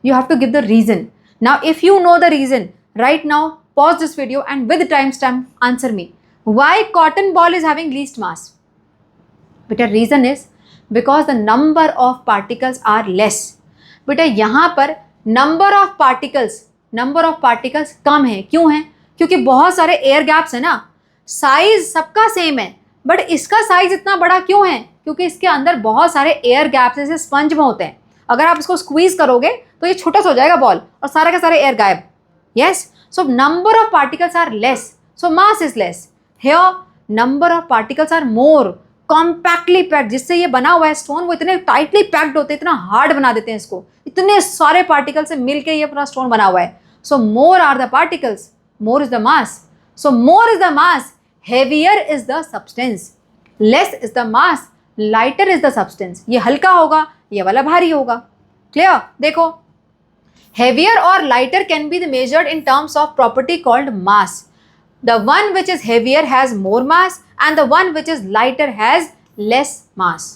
You have to give the reason. Now if you know the reason, right now pause this video and with timestamp answer me. Why cotton ball is having least mass? बेटा reason is because the number of particles are less. बेटा यहाँ पर number of particles कम है. क्यों है? क्योंकि बहुत सारे एयर गैप्स है ना. साइज सबका सेम है बट इसका साइज इतना बड़ा क्यों है? क्योंकि इसके अंदर बहुत सारे एयर गैप्स जैसे स्पंज में होते हैं. अगर आप इसको स्क्वीज करोगे तो ये छोटा सा हो जाएगा बॉल और सारे के सारे एयर गायब. Yes, so number of particles are less, so mass is less. Here number of particles are more, compactly packed. जिससे ये बना हुआ है स्टोन वो इतने टाइटली पैक्ड होते हैं, इतना हार्ड बना देते हैं इसको, इतने सारे पार्टिकल से मिलके ये पूरा स्टोन बना हुआ है. So more are the particles, more is the mass. So more is the mass, heavier is the substance. Less is the mass, lighter is the substance. ये हल्का होगा, ये वाला भारी होगा. क्लियर? देखो, heavier or lighter can be measured in terms of property called mass. The one which is heavier has more mass and the one which is lighter has less mass.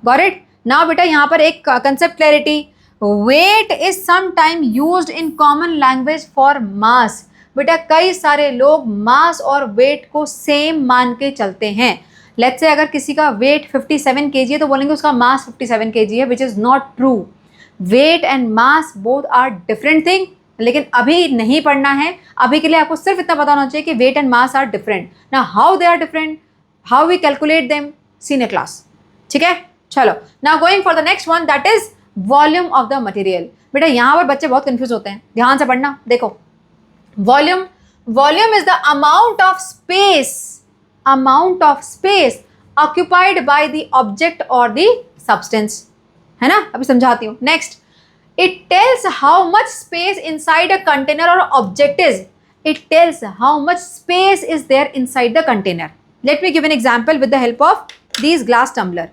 Got it? Now बेटा यहाँ पर एक concept clarity. Weight is sometime used in common language for mass. बेटा कई सारे लोग mass और weight को same मान के चलते हैं. Let's say अगर किसी का weight 57 kg है तो बोलेंगे उसका mass 57 kg है, which is not true. Weight and mass both are different thing. लेकिन अभी नहीं पढ़ना है. अभी के लिए आपको सिर्फ इतना पता होना चाहिए कि weight and mass are different. ना how they are different, how we calculate them, senior class. ठीक है, चलो. Now going for the next one, that is volume of the material. बेटा यहाँ पर बच्चे बहुत कंफ्यूज होते हैं, ध्यान से पढ़ना. देखो, volume is the amount of space occupied by the object और द सब्सटेंस. है ना. अभी समझाती हूँ. Next, it tells how much space inside a container or object is. It tells how much space is there inside the container. Let me give an example with the help of these glass tumbler.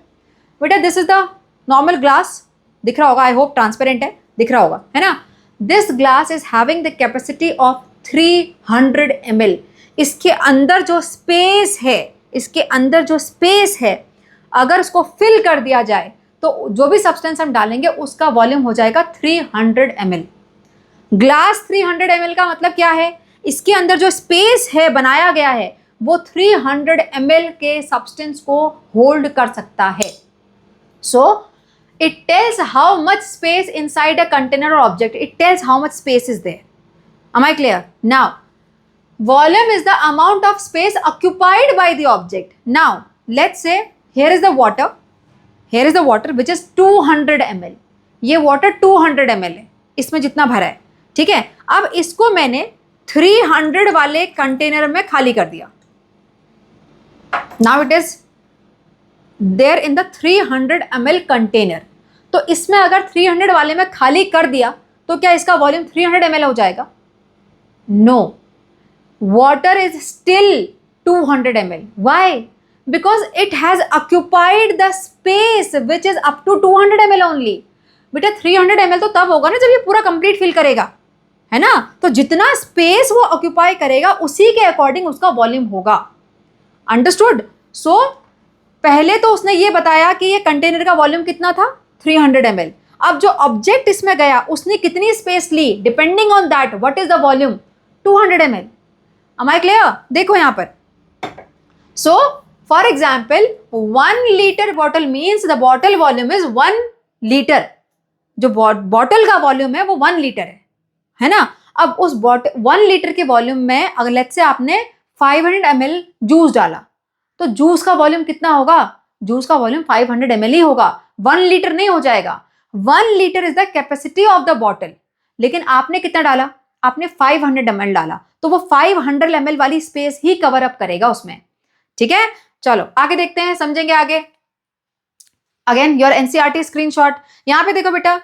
बेटा this is the normal glass. दिख रहा होगा, I hope transparent है, दिख रहा होगा, है ना. This glass is having the capacity of 300 ml. इसके अंदर जो स्पेस है अगर उसको फिल कर दिया जाए तो जो भी सब्सटेंस हम डालेंगे उसका वॉल्यूम हो जाएगा 300 ml. ग्लास 300 ml का मतलब क्या है? इसके अंदर जो स्पेस है बनाया गया है वो 300 ml के सब्सटेंस को होल्ड कर सकता है. So it tells how much space inside a container or object. It tells how much space is there. Am I clear? Now, volume is the amount of space occupied by the object. Now, let's say here is the water. Here is the water which is 200 ml. ये water 200 ml है, इसमें जितना भरा है. ठीक है. अब इसको मैंने 300 वाले कंटेनर में खाली कर दिया. Now it is there in the 300 ml container. तो इसमें अगर 300 वाले में खाली कर दिया तो क्या इसका वॉल्यूम 300 ml हो जाएगा? No. Water is still 200 ml. Why? Because it has occupied the space which is up to 200 ml only. बेटा 300 ml तो तब होगा ना जब ये पूरा कंप्लीट फिल करेगा, है ना। तो जितना स्पेस वो ऑक्यूपाई करेगा उसी के अकॉर्डिंग उसका वॉल्यूम होगा। अंडरस्टूड। सो पहले तो उसने ये बताया कि ये कंटेनर का वॉल्यूम कितना था, 300 ml। अब जो ऑब्जेक्ट इसमें गया उसने कितनी स्पेस ली, depending on that what is the volume, 200 ml। Am I clear? देखो यहां पर, so for example 1 liter bottle means the bottle volume is 1 liter। जो बॉटल का वॉल्यूम है वो 1 लीटर है ना। अब उस 1 लीटर के वॉल्यूम में अगर लेट्स से आपने 500 ml जूस डाला तो जूस का वॉल्यूम कितना होगा, जूस का वॉल्यूम 500 ml ही होगा, 1 लीटर नहीं हो जाएगा। 1 litre is the capacity of the bottle, लेकिन आपने कितना डाला, आपने 500 ml डाला, तो वो 500 ml वाली स्पेस ही कवर अप करेगा उसमें। ठीक है, चलो आगे देखते हैं, समझेंगे आगे। अगेन योर एनसीईआरटी स्क्रीनशॉट, यहां पे देखो बेटा,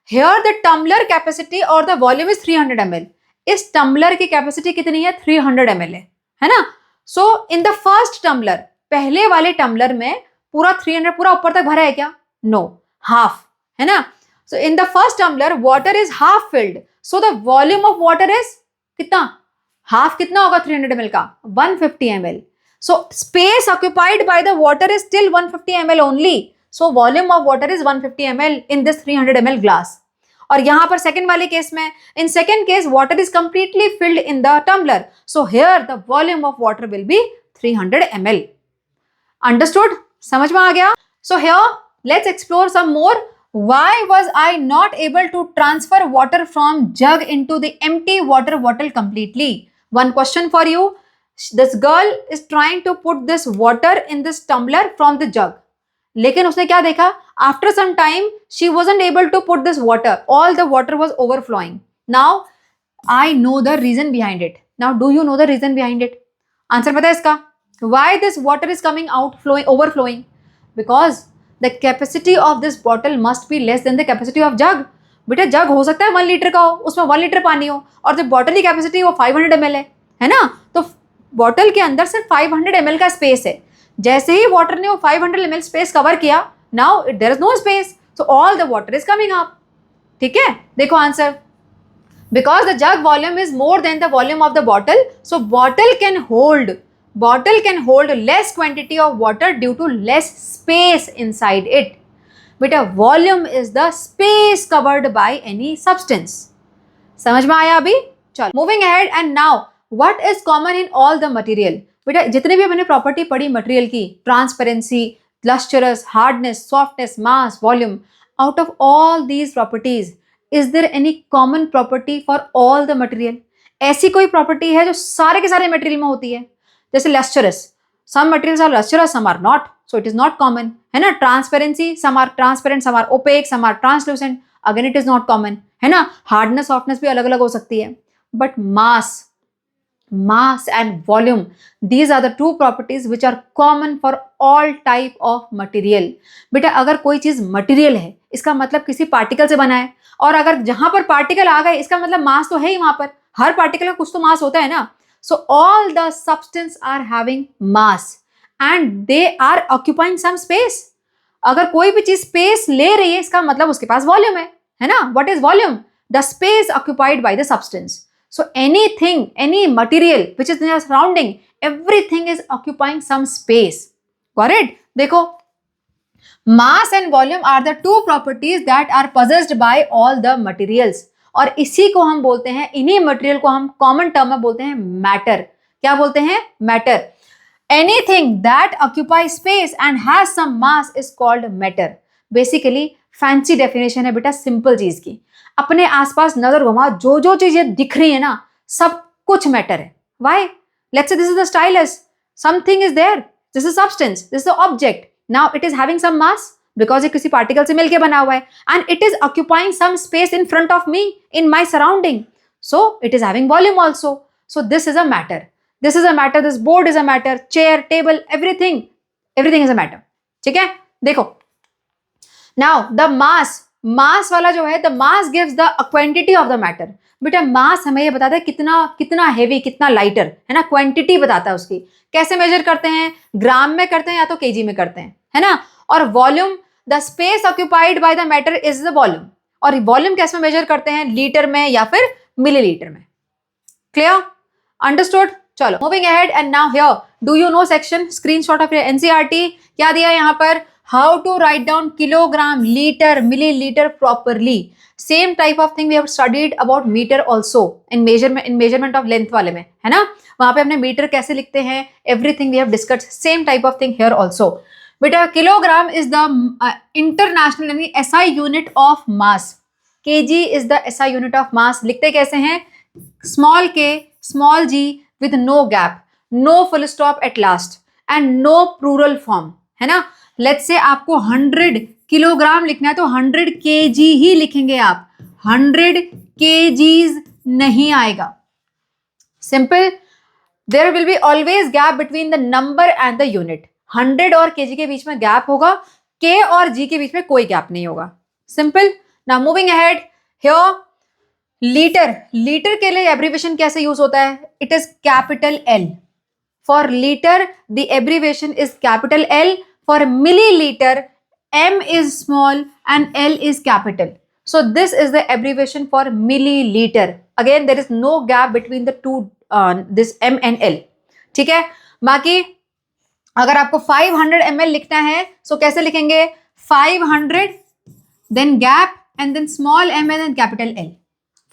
हियर द टम्बलर कैपेसिटी और द वॉल्यूम इज 300 ml। इस टम्बलर की कैपेसिटी कितनी है, 300 ml है ना। So in the first tumbler, पहले वाले टम्बलर में पूरा 300 पूरा ऊपर तक भरा है क्या, नो, हाफ है ना। So in the first tumbler water is half filled, so the volume of water is कितना, हाफ कितना होगा 300 ml का, 150 ml। So space occupied by the water is still 150 ml only. So volume of water is 150 ml in this 300 ml glass. और यहाँ पर second वाले case में, in second case water is completely filled in the tumbler. So here the volume of water will be 300 ml. Understood? समझ में आ गया? So here let's explore some more. Why was I not able to transfer water from jug into the empty water bottle completely? One question for you. This girl is trying to put this water in this tumbler from the jug. लेकिन उसने क्या देखा, after some time she wasn't able to put this water. All the water was overflowing. Now I know the reason behind it. Now do you know the reason behind it? Answer पता है इसका? Why this water is coming out flowing, overflowing? Because the capacity of this bottle must be less than the capacity of jug. बेटा जग हो सकता है 1 litre का हो, उसमें 1 लीटर पानी हो, और जो बॉटल की कैपेसिटी वो 500 ml है ना। तो बॉटल के अंदर सिर्फ 500 ml का स्पेस है। जैसे ही वाटर ने वो 500 ml स्पेस कवर किया, now there is no space, so all the water is coming up. ठीक है, देखो answer, because the jug volume is more than the volume of the bottle, so bottle can hold less quantity of water due to less space inside it. बेटा volume is the space covered by any substance. समझ में आया अभी? चलो moving ahead, and now what is common in all the material. बेटा जितने भी मैंने प्रॉपर्टी पढ़ी मटेरियल की, transparency, lustrous, hardness, softness, mass, volume, out of all these properties is there any common property for all the material? ऐसी कोई property है जो सारे के सारे मटेरियल में होती है? जैसे lustrous, some materials are lustrous, some are not, so it is not common, है ना। Transparency, some are transparent, some are opaque, some are translucent, again it is not common, है ना। हार्डनेस, सॉफ्टनेस भी अलग अलग हो सकती है। But mass and volume, these are the two properties which are common for all type of material. बेटा अगर कोई चीज मटेरियल है इसका मतलब किसी पार्टिकल से बना है, और अगर जहां पर पार्टिकल आ गए इसका मतलब मास तो है ही, वहां पर हर पार्टिकल का कुछ तो मास होता है ना। So all the substance are having mass and they are occupying some space. अगर कोई भी चीज स्पेस ले रही है इसका मतलब उसके पास वॉल्यूम है ना। What is volume? The space occupied by the substance. So anything, any material which is in your surrounding, everything is occupying some space. Got it? देखो, mass and volume are the two properties that are possessed by all the materials. और इसी को हम बोलते हैं, इन्हीं material को हम कॉमन टर्म में बोलते हैं मैटर। क्या बोलते हैं? Matter. Anything that occupies space and has some mass is called matter. Basically fancy definition है बेटा सिंपल चीज की। अपने आसपास नजर घुमाओ, जो जो चीजें दिख रही है ना सब कुछ मैटर है। Why? Let's say this is the stylus, something is there, this is substance, this is the object, now it is having some mass because ये किसी पार्टिकल से मिलकर बना हुआ है, and it is occupying some space in front of me, in my surrounding, so it is having volume also, so this is a matter, this is a matter, this board is a matter, chair, table, everything is a matter. ठीक है, देखो now the mass वाला जो है, the mass gives the quantity of the matter. बेटा मास हमें ये बताता है कितना हेवी, कितना लाइटर, है ना। क्वांटिटी बताता है उसकी। कैसे मेजर करते हैं? ग्राम में करते हैं या तो केजी में करते हैं, है ना। और volume, the space occupied by the matter is the volume. और वॉल्यूम कैसे में मेजर करते हैं, लीटर में या फिर मिलीलीटर में. Clear, understood. चलो moving ahead and now here do you know section screenshot of NCERT. क्या दिया है यहाँ पर, how to write down kilogram, litre, millilitre properly. Same type of thing we have studied about metre also in measurement of length वाले में, है ना. वहां पे हमने मीटर कैसे लिखते हैं, everything we have discussed. Same type of thing here also. बेटा किलोग्राम इज द इंटरनेशनल यानी SI unit of mass. Kg is the SI unit of mass. लिखते कैसे हैं, small k, small g with no gap, no full stop at last and no plural form, है ना. Let's say आपको 100 kilogram लिखना है तो 100 kg ही लिखेंगे आप, 100 kgs नहीं आएगा. Simple. There will be always gap between the number and the unit. 100 और kg के बीच में गैप होगा, k और g के बीच में कोई गैप नहीं होगा. Simple. Now moving ahead here, litre. Litre के लिए एब्रीवेशन कैसे यूज होता है, it is capital L. For litre the abbreviation is capital L. For millilitre m is small and l is capital. So this is the abbreviation for millilitre. Again there is no gap between the two this m and l. ठीक है. बाकी अगर आपको 500 ml लिखना है सो कैसे लिखेंगे, 500 then gap and then small m and then capital L.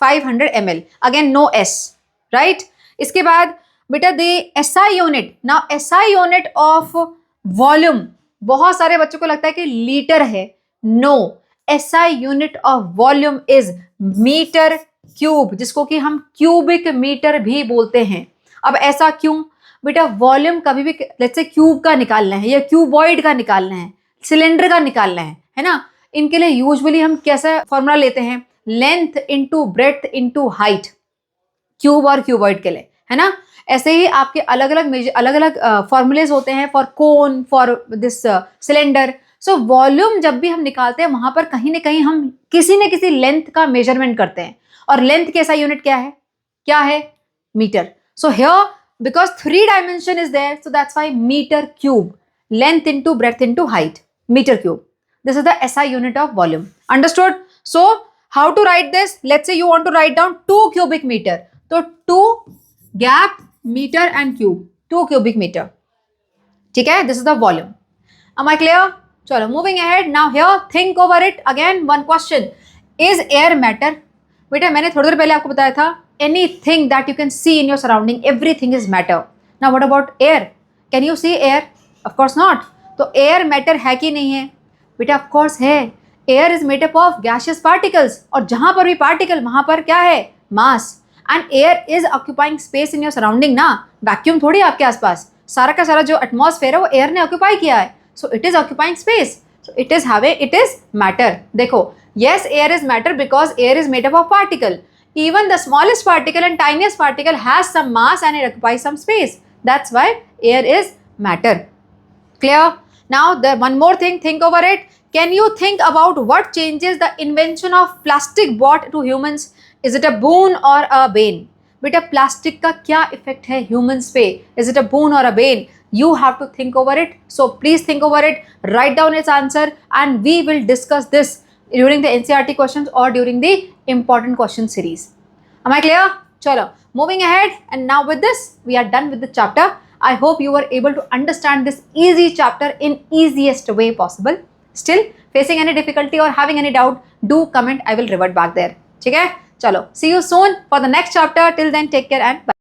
500 ml, again no s, right. इसके बाद बेटा the SI unit. Now SI unit of volume, बहुत सारे बच्चों को लगता है कि लीटर है. No, SI unit of volume is metre cube, जिसको कि हम क्यूबिक मीटर भी बोलते हैं. अब ऐसा क्यों बेटा, वॉल्यूम कभी भी लेट्स से क्यूब का निकालना है या क्यूबॉइड का निकालना है, सिलेंडर का निकालना है ना. इनके लिए यूजुअली हम कैसा फॉर्मूला लेते हैं, length into breadth into height, cube और क्यूबॉइड के लिए, है ना. ऐसे ही आपके अलग अलग फॉर्मूलेज होते हैं for cone, for this cylinder. So volume जब भी हम निकालते हैं वहां पर कहीं ना कहीं हम किसी न किसी लेंथ का मेजरमेंट करते हैं, और लेंथ कैसा यूनिट क्या है, metre. So here because 3 dimension is there, so that's why metre cube, length into breadth into height, metre cube. This is the SI unit of volume. Understood? So, how to write this? Let's say you want to write down 2 cubic meter. So, 2 gap meter and cube. 2 cubic meter. ठीक है? This is the volume. Am I clear? चलो, moving ahead. Now here, think over it. Again, one question. Is air matter? बेटा मैंने थोड़ी देर पहले आपको बताया था, anything that you can see in your surrounding, everything is matter. Now, what about air? Can you see air? Of course not. तो air matter है कि नहीं है? बेटा ऑफ कोर्स है. Air is made up of gaseous particles, और जहां पर भी पार्टिकल वहां पर क्या है, mass. And air is occupying space in your surrounding ना, वैक्यूम थोड़ी आपके आसपास. सारा का सारा जो एटमॉस्फेयर है वो एयर ने ऑक्यूपाई किया है. So it is occupying space, so it is matter. देखो, yes air is matter because air is made up of particle. even the smallest particle and tiniest particle has some mass and it occupies some space. That's why air is matter. Clear? Now the one more thing, think over it. Can you think about what changes the invention of plastic brought to humans? Is it a boon or a bane? बेटा plastic का क्या effect है humans पे? Is it a boon or a bane? You have to think over it. So please think over it. Write down its answer, and we will discuss this during the NCERT questions or during the important question series. Am I clear? Chalo, moving ahead, and now with this we are done with the chapter. I hope you were able to understand this easy chapter in easiest way possible. Still facing any difficulty or having any doubt, do comment. I will revert back there. ठीक है? चलो, see you soon for the next chapter. Till then, take care and bye.